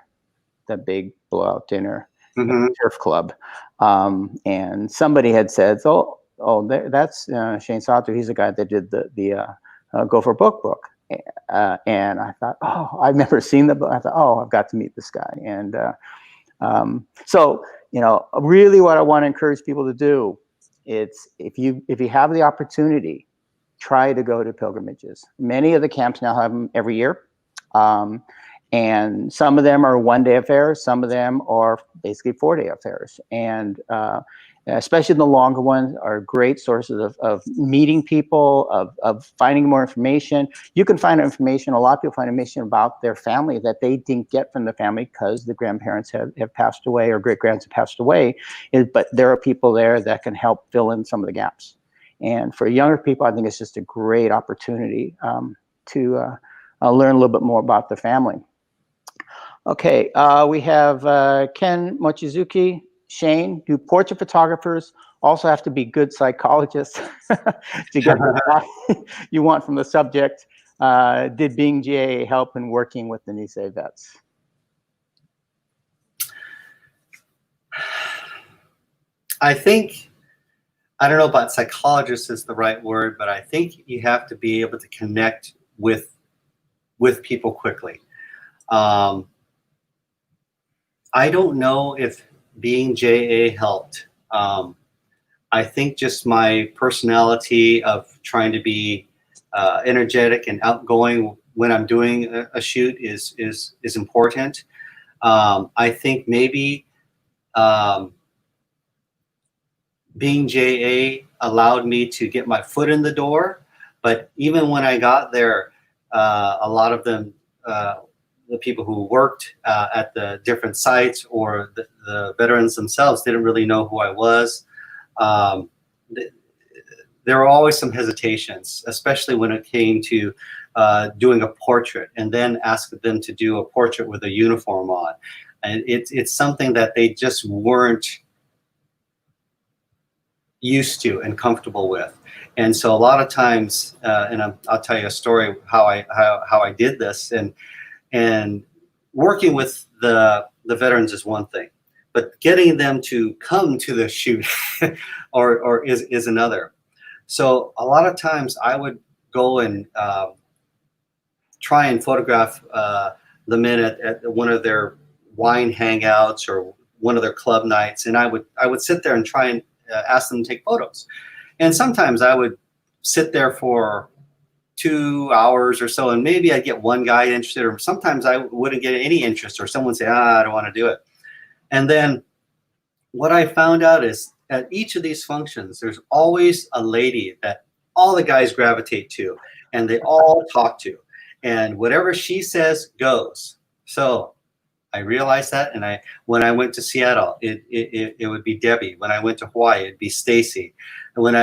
the big blowout dinner. Mm-hmm. Turf Club, and somebody had said, that's Shane Sato. He's the guy that did the Go for Book book. And I thought, I've never seen the book. I thought, I've got to meet this guy. And so, really what I want to encourage people to do, it's if you have the opportunity, try to go to pilgrimages. Many of the camps now have them every year. And some of them are one-day affairs. Some of them are basically 4-day affairs. And especially the longer ones are great sources of meeting people, of finding more information. You can find information, a lot of people find information about their family that they didn't get from the family because the grandparents have passed away or great-grands have passed away. But there are people there that can help fill in some of the gaps. And for younger people, I think it's just a great opportunity to learn a little bit more about the family. Okay, we have Ken Mochizuki. Shane, do portrait photographers also have to be good psychologists to get the shot you want from the subject? Did being GA help in working with the Nisei vets? I don't know about psychologist is the right word, but I think you have to be able to connect with people quickly. I don't know if being JA helped. I think just my personality of trying to be energetic and outgoing when I'm doing a shoot is important. I think maybe being JA allowed me to get my foot in the door, but even when I got there, a lot of them, the people who worked at the different sites or the veterans themselves didn't really know who I was. There were always some hesitations, especially when it came to doing a portrait and then ask them to do a portrait with a uniform on. And it's something that they just weren't used to and comfortable with. And so a lot of times, and I'll tell you a story how I did this, and working with the veterans is one thing, but getting them to come to the shoot or is another. So a lot of times I would go and try and photograph the men at one of their wine hangouts or one of their club nights, and I would sit there and try and ask them to take photos. And sometimes I would sit there for 2 hours or so, and maybe I'd get one guy interested, or sometimes I wouldn't get any interest, or someone say, I don't want to do it. And then what I found out is at each of these functions, there's always a lady that all the guys gravitate to, and they all talk to, and whatever she says goes. So I realized that, and when I went to Seattle, it would be Debbie. When I went to Hawaii, it'd be Stacy. And when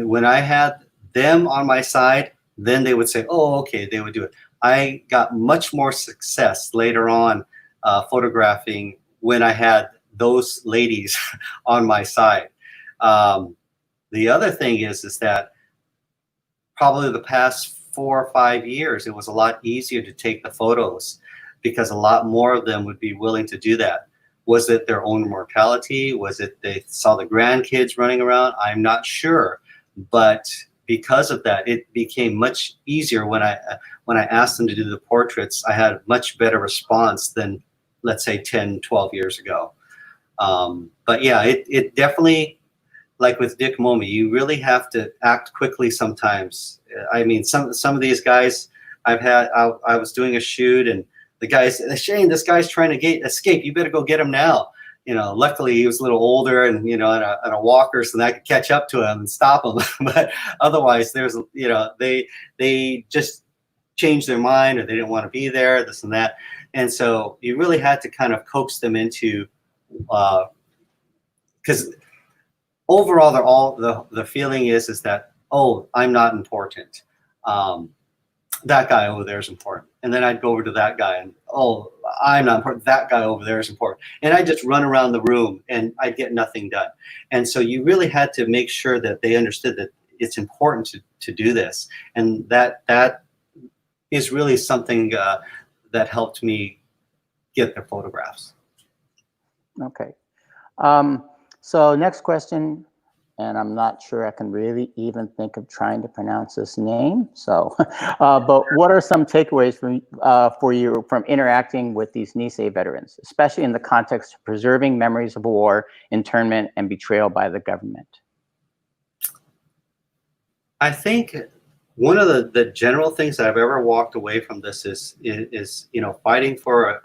when I had them on my side, then they would say, oh, okay, they would do it. I got much more success later on photographing when I had those ladies on my side. The other thing is that probably the past 4 or 5 years, it was a lot easier to take the photos because a lot more of them would be willing to do that. Was it their own mortality? Was it they saw the grandkids running around? I'm not sure, but because of that, it became much easier when I asked them to do the portraits. I had a much better response than, let's say, 10, 12 years ago. But yeah, it definitely, like with Dick Momi, you really have to act quickly sometimes. I mean, some of these guys I was doing a shoot, and the guy said, Shane, this guy's trying to escape. You better go get him now. You know, luckily he was a little older and, you know, on a walker, so that I could catch up to him and stop him. But otherwise, there's, you know, they just changed their mind, or they didn't want to be there, this and that. And so you really had to kind of coax them into, because overall, they're all, the feeling is that, oh, I'm not important. That guy over there is important. And then I'd go over to that guy and, oh, I'm not important. That guy over there is important. And I just run around the room and I'd get nothing done. And so you really had to make sure that they understood that it's important to do this. And that is really something that helped me get the photographs. Okay. So next question, and I'm not sure I can really even think of trying to pronounce this name. So, but what are some takeaways for you from interacting with these Nisei veterans, especially in the context of preserving memories of war, internment, and betrayal by the government? I think one of the general things that I've ever walked away from this is you know, fighting for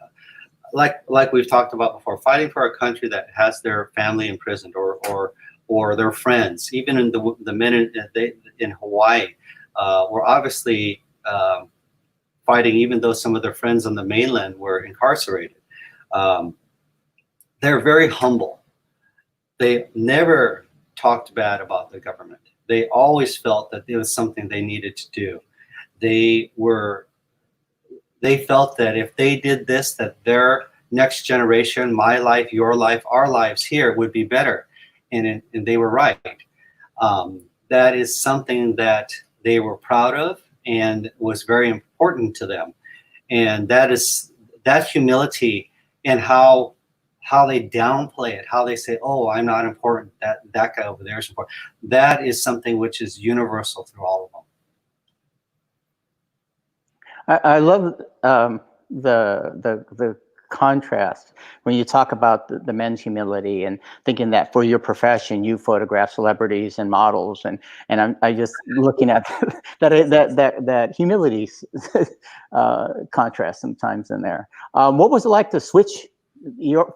like we've talked about before, fighting for a country that has their family imprisoned or their friends. Even in the men in Hawaii were obviously fighting, even though some of their friends on the mainland were incarcerated. They're very humble. They never talked bad about the government. They always felt that it was something they needed to do. They felt that if they did this, that their next generation, my life, your life, our lives here would be better. And they were right. That is something that they were proud of and was very important to them. And that humility and how they downplay it, how they say, oh, I'm not important, that guy over there is important. That is something which is universal through all of them. I love the contrast when you talk about the men's humility and thinking that for your profession you photograph celebrities and models, and I just looking at that humility contrast sometimes in there. What was it like to switch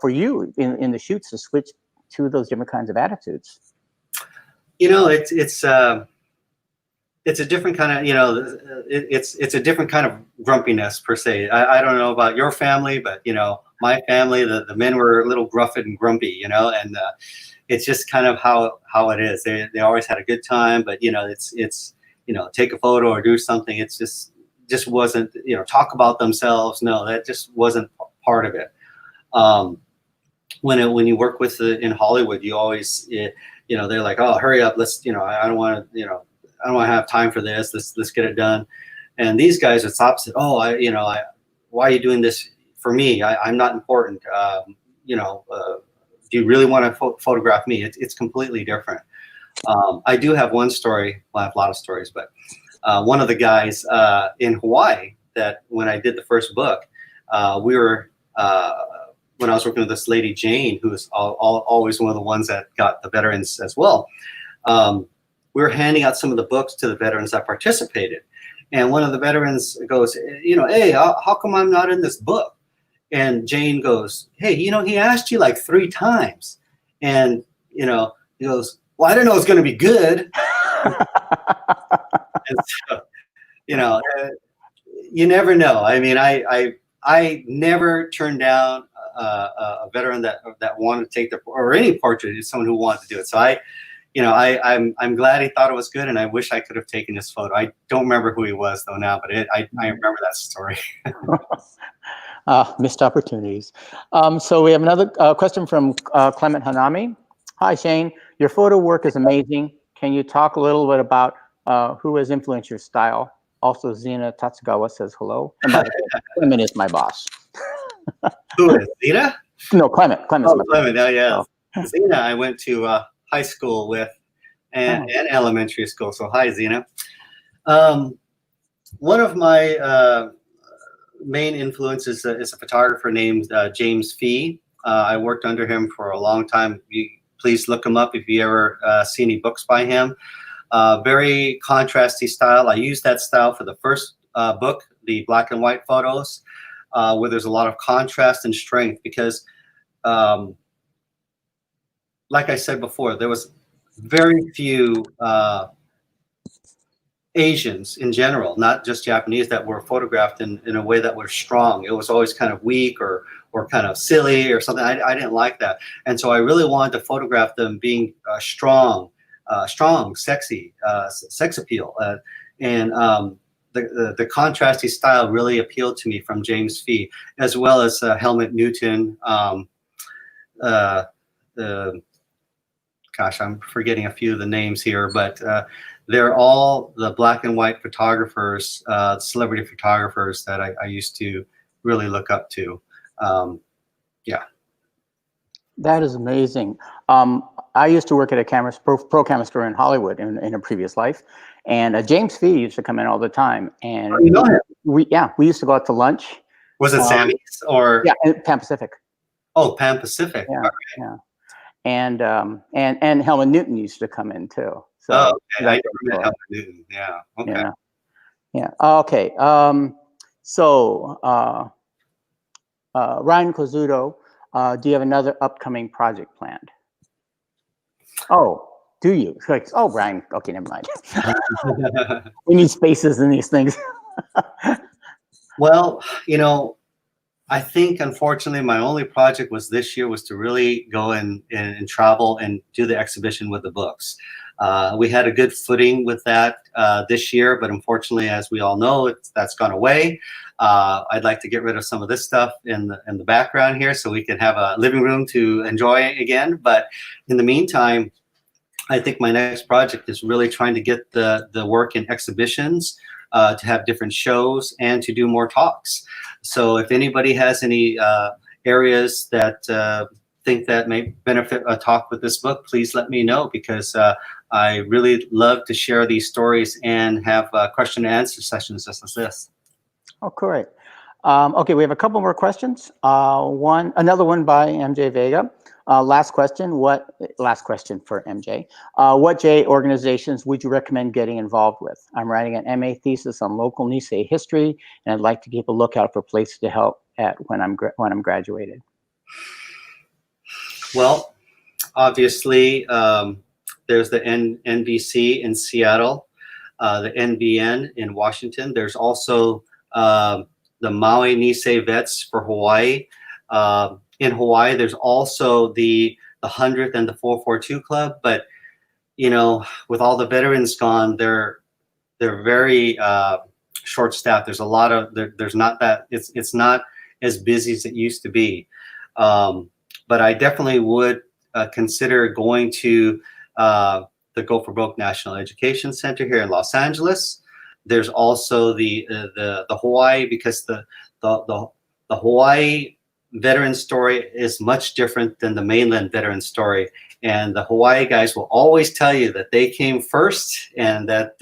for you in the shoots, to switch to those different kinds of attitudes? You know, it's a different kind of, you know, it's a different kind of grumpiness per se. I don't know about your family, but, you know, my family, the men were a little gruff and grumpy, you know, and it's just kind of how it is. They always had a good time, but, you know, it's you know, take a photo or do something. It's just wasn't, you know, talk about themselves. No, that just wasn't part of it. When you work with in Hollywood, you always they're like, oh, hurry up, let's, I don't want to, I don't want to have time for this. Let's get it done. And these guys, it's opposite. Oh, why are you doing this for me? I'm not important. Do you really want to photograph me? It's completely different. I do have one story. Well, I have a lot of stories, but one of the guys in Hawaii that when I did the first book, we were, when I was working with this lady, Jane, who was always one of the ones that got the veterans as well, we were handing out some of the books to the veterans that participated. And one of the veterans goes, hey, how come I'm not in this book? And Jane goes, hey, he asked you like 3 times. And, he goes, well, I didn't know it was going to be good. And so, you never know. I mean, I never turned down a veteran that wanted to take or any portrait, someone who wanted to do it. So I'm glad he thought it was good, and I wish I could have taken this photo. I don't remember who he was though now, but I remember that story. Missed opportunities. So we have another question from Clement Hanami. Hi, Shane. Your photo work is amazing. Can you talk a little bit about who has influenced your style? Also, Zena Tatsugawa says hello. And by the way, Clement is my boss. Who is Zena? No, Clement. Clement's my Clement. Oh, yeah. Oh. Zena, I went to high school with and elementary school. So hi, Zena. One of my main influences is a photographer named James Fee. I worked under him for a long time. Please look him up if you ever see any books by him. Very contrasty style. I used that style for the first book, the black and white photos, where there's a lot of contrast and strength because, like I said before, there was very few Asians in general, not just Japanese, that were photographed in a way that was strong. It was always kind of weak or kind of silly or something. I didn't like that. And so I really wanted to photograph them being strong, sexy, sex appeal. And the contrasty style really appealed to me from James Fee, as well as Helmut Newton. Gosh, I'm forgetting a few of the names here, but they're all the black and white photographers, celebrity photographers that I used to really look up to. Yeah. That is amazing. I used to work at a pro camera store in Hollywood in a previous life, and James Fee used to come in all the time. And you know him? We used to go out to lunch. Was it Sammy's or? Yeah, Pan Pacific. Oh, Pan Pacific. Yeah, okay. yeah. And Helmut Newton used to come in too. So okay. I remember Helmut Newton. Yeah. Okay. Yeah. Yeah. Okay. Ryan Kozudo, do you have another upcoming project planned? Oh, do you? Like, oh, Ryan. Okay, never mind. We need spaces in these things. Well, I think, unfortunately, my only project this year was to really go and travel and do the exhibition with the books. We had a good footing with that this year, but unfortunately, as we all know, that's gone away. I'd like to get rid of some of this stuff in the background here so we can have a living room to enjoy again. But in the meantime, I think my next project is really trying to get the work in exhibitions, to have different shows and to do more talks. So if anybody has any areas that think that may benefit a talk with this book, please let me know, because I really love to share these stories and have question and answer sessions just as this. Oh, great. Okay, we have a couple more questions. Another one by MJ Vega. Last question for MJ. What J organizations would you recommend getting involved with? I'm writing an MA thesis on local Nisei history, and I'd like to keep a lookout for places to help at when I'm graduated. Well, obviously, there's the NBC in Seattle, the NBN in Washington. There's also the Maui Nisei Vets for Hawaii. In Hawaii, there's also the 100th and the 442 Club. But, with all the veterans gone, they're very short-staffed. There's a lot of, there's not that, it's not as busy as it used to be. But I definitely would consider going to the Go for Broke National Education Center here in Los Angeles. There's also the Hawaii, because the Hawaii veteran story is much different than the mainland veteran story. And the Hawaii guys will always tell you that they came first, and that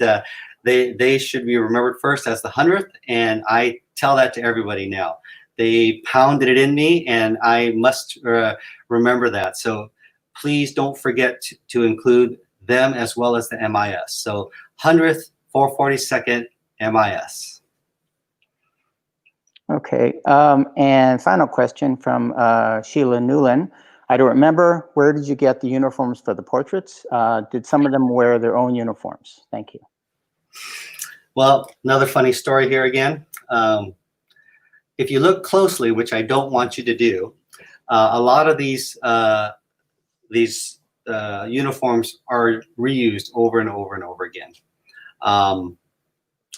they should be remembered first as the 100th. And I tell that to everybody now. They pounded it in me, and I must remember that. So please don't forget to include them as well as the MIS. So 100th, 442nd, MIS. Okay, and final question from Sheila Newland. I don't remember, where did you get the uniforms for the portraits? Did some of them wear their own uniforms? Thank you. Well, another funny story here again. If you look closely, which I don't want you to do, a lot of these uniforms are reused over and over and over again. A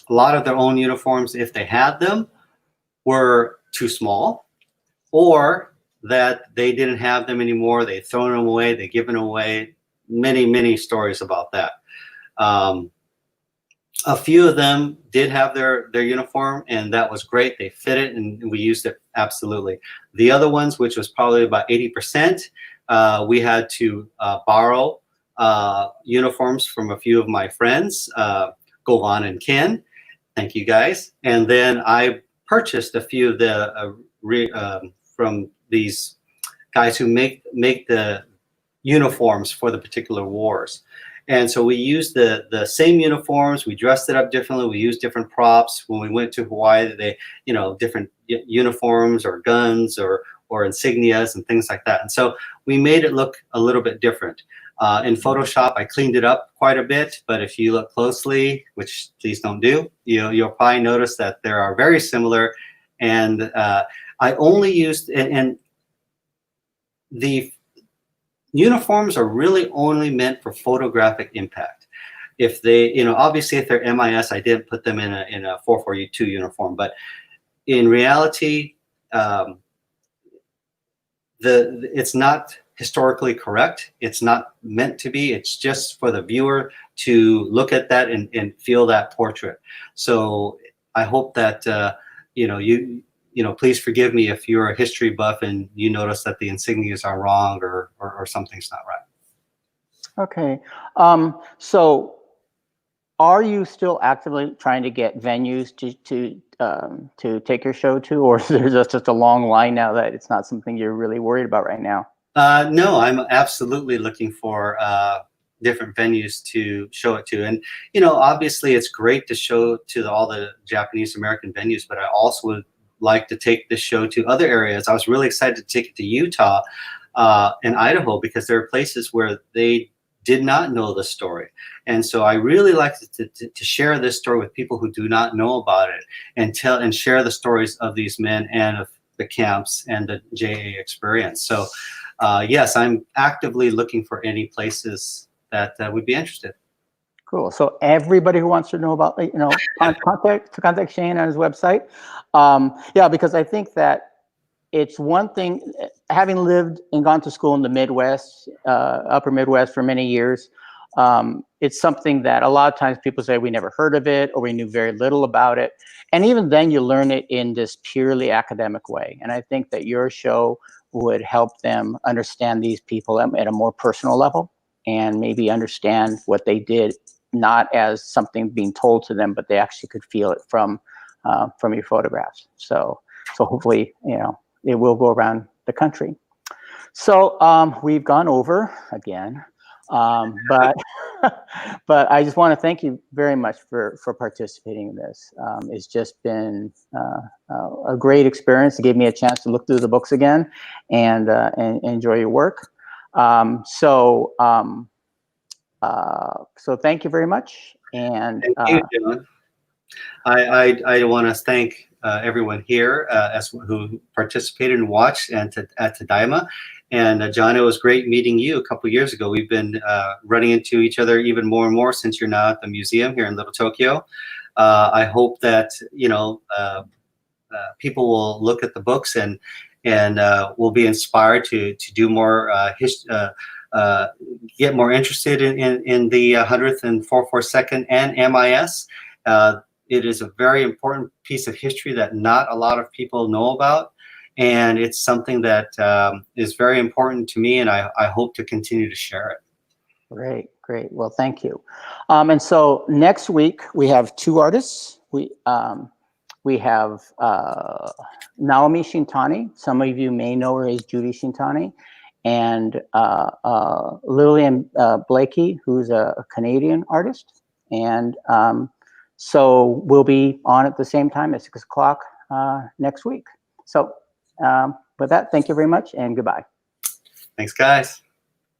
lot of their own uniforms, if they had them, were too small, or that they didn't have them anymore. They'd thrown them away, they'd given them away. Many stories about that. A few of them did have their uniform, and that was great. They fit it, and we used it absolutely. The other ones, which was probably about 80%, we had to borrow uniforms from a few of my friends, Govan and Ken. Thank you guys. And then I purchased a few of the from these guys who make the uniforms for the particular wars. And so we used the same uniforms. We dressed it up differently. We used different props. When we went to Hawaii, they, different uniforms or guns or insignias and things like that. And so we made it look a little bit different. In Photoshop, I cleaned it up quite a bit, but if you look closely, which please don't do, you'll probably notice that there are very similar. And I only used, and the uniforms are really only meant for photographic impact. If they, obviously if they're MIS, I didn't put them in a 442 uniform, but in reality, it's not historically correct. It's not meant to be. It's just for the viewer to look at that and feel that portrait. So I hope that please forgive me if you're a history buff and you notice that the insignias are wrong or something's not right. Okay, so are you still actively trying to get venues to take your show to, or is there just a long line now that it's not something you're really worried about right now? No, I'm absolutely looking for different venues to show it to. And, obviously it's great to show to all the Japanese American venues, but I also would like to take this show to other areas. I was really excited to take it to Utah and Idaho, because there are places where they did not know the story. And so I really like to share this story with people who do not know about it, and share the stories of these men and of the camps and the JA experience. So yes, I'm actively looking for any places that would be interested. Cool. So everybody who wants to know about, contact Shane on his website. Yeah, because I think that it's one thing, having lived and gone to school in the Midwest, upper Midwest for many years, it's something that a lot of times people say we never heard of it, or we knew very little about it. And even then you learn it in this purely academic way. And I think that your show would help them understand these people at a more personal level, and maybe understand what they did, not as something being told to them, but they actually could feel it from your photographs. So hopefully, it will go around the country. So we've gone over again, but I just want to thank you very much for participating in this. It's just been a great experience. It gave me a chance to look through the books again and enjoy your work. So thank you very much. And thank you, John. I want to thank everyone here who participated and watched at Tadaima. And John, it was great meeting you a couple years ago. We've been running into each other even more and more since you're now at the museum here in Little Tokyo. I hope that people will look at the books and will be inspired to do more get more interested in the 100th and 442nd and MIS. It is a very important piece of history that not a lot of people know about. And it's something that is very important to me, and I hope to continue to share it. Great, great. Well, thank you. And so next week we have two artists. We have Naomi Shintani. Some of you may know her as Judy Shintani, and Lillian Blakey, who's a Canadian artist. And so we'll be on at the same time at 6 o'clock next week. So with that, thank you very much and goodbye. Thanks, guys.